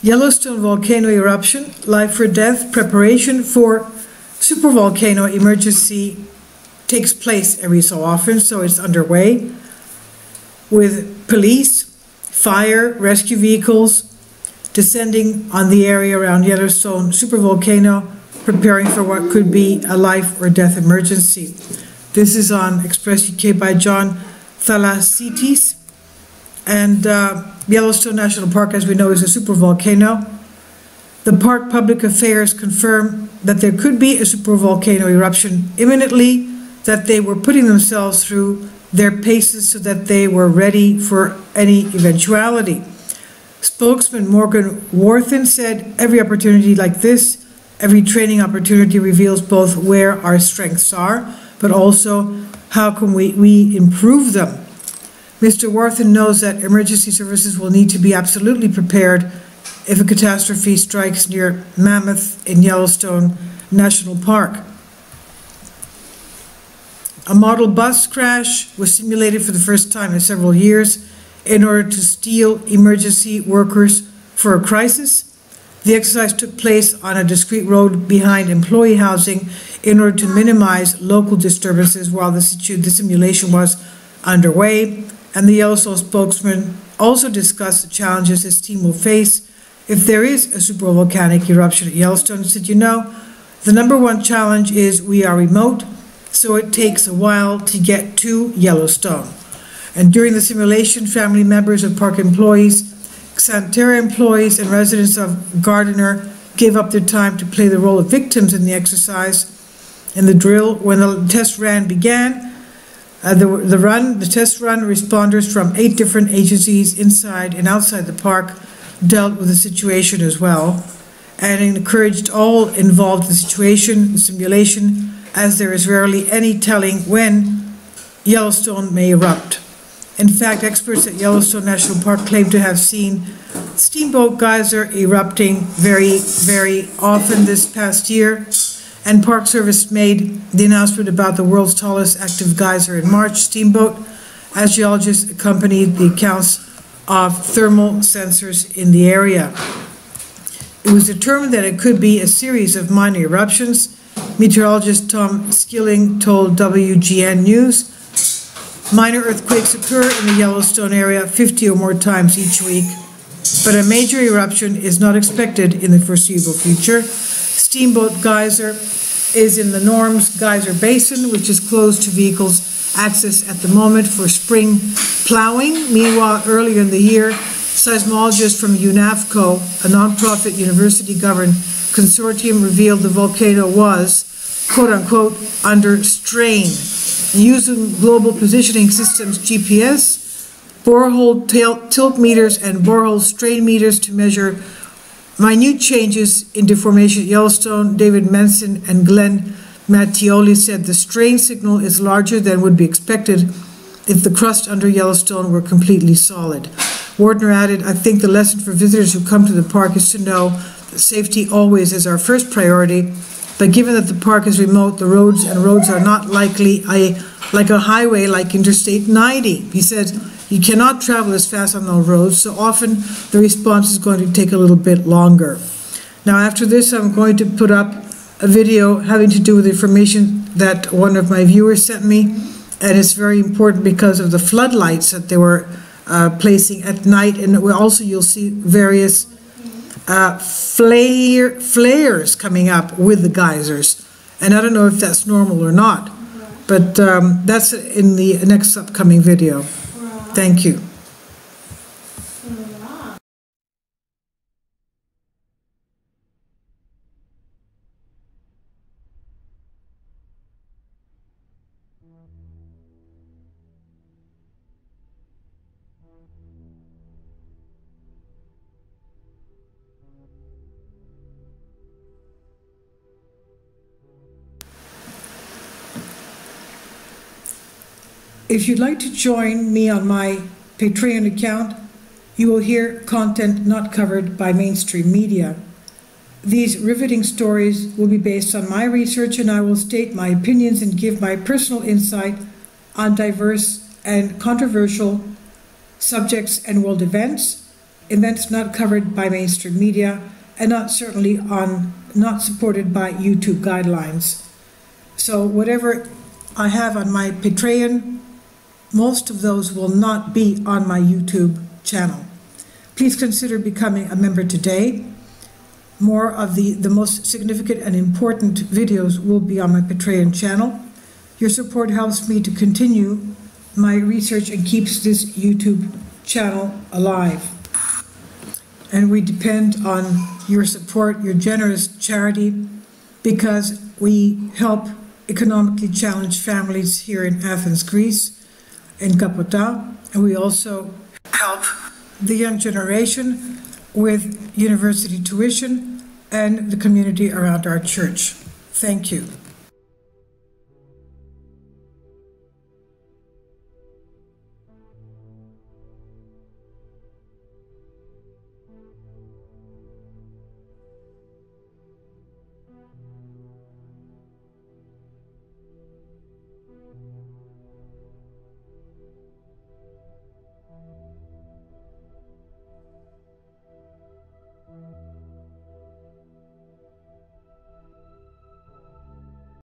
Yellowstone volcano eruption, life or death, preparation for supervolcano emergency takes place every so often, so it's underway with police, fire, rescue vehicles descending on the area around Yellowstone supervolcano, preparing for what could be a life or death emergency. This is on Express UK by John Thalasitis. And Yellowstone National Park, as we know, is a supervolcano. The park public affairs confirmed that there could be a supervolcano eruption imminently, that they were putting themselves through their paces so that they were ready for any eventuality. Spokesman Morgan Worthen said, "Every opportunity like this, every training opportunity reveals both where our strengths are, but also how can we improve them." Mr. Worthen knows that emergency services will need to be absolutely prepared if a catastrophe strikes near Mammoth in Yellowstone National Park. A model bus crash was simulated for the first time in several years in order to steel emergency workers for a crisis. The exercise took place on a discrete road behind employee housing in order to minimize local disturbances while the simulation was underway. And the Yellowstone spokesman also discussed the challenges his team will face if there is a supervolcanic eruption at Yellowstone. He said, the number one challenge is we are remote, so it takes a while to get to Yellowstone. And during the simulation, family members of park employees, Xanterra employees, and residents of Gardiner gave up their time to play the role of victims in the exercise. In the drill, when the test run began, the test run, responders from 8 different agencies inside and outside the park dealt with the situation as well, and encouraged all involved in the situation, the simulation, as there is rarely any telling when Yellowstone may erupt. In fact, experts at Yellowstone National Park claim to have seen Steamboat Geyser erupting very, very often this past year, and Park Service made the announcement about the world's tallest active geyser in March. Steamboat, as geologists accompanied the accounts of thermal sensors in the area. It was determined that it could be a series of minor eruptions. Meteorologist Tom Skilling told WGN News, "Minor earthquakes occur in the Yellowstone area 50 or more times each week, but a major eruption is not expected in the foreseeable future." Steamboat Geyser is in the Norms Geyser Basin, which is closed to vehicles access at the moment for spring plowing. Meanwhile, earlier in the year, seismologists from UNAVCO, a nonprofit university-governed consortium, revealed the volcano was, quote-unquote, under strain. Using global positioning systems GPS, borehole tilt meters, and borehole strain meters to measure minute changes in deformation at Yellowstone, David Menson and Glenn Mattioli said the strain signal is larger than would be expected if the crust under Yellowstone were completely solid. Wardner added, "I think the lesson for visitors who come to the park is to know that safety always is our first priority, but given that the park is remote, the roads are not likely like a highway like Interstate 90. He said, "You cannot travel as fast on those roads, so often the response is going to take a little bit longer." Now, after this, I'm going to put up a video having to do with information that one of my viewers sent me, and it's very important because of the floodlights that they were placing at night, and also you'll see various flares coming up with the geysers, and I don't know if that's normal or not, but that's in the next upcoming video. Thank you. If you'd like to join me on my Patreon account, you will hear content not covered by mainstream media. These riveting stories will be based on my research, and I will state my opinions and give my personal insight on diverse and controversial subjects and world events. events not covered by mainstream media, and not supported by YouTube guidelines. So whatever I have on my Patreon, most of those will not be on my YouTube channel. Please consider becoming a member today. More of the most significant and important videos will be on my Patreon channel. Your support helps me to continue my research and keeps this YouTube channel alive. And we depend on your support, your generous charity, because we help economically challenged families here in Athens, Greece, in Kapota, and we also help the young generation with university tuition and the community around our church. Thank you.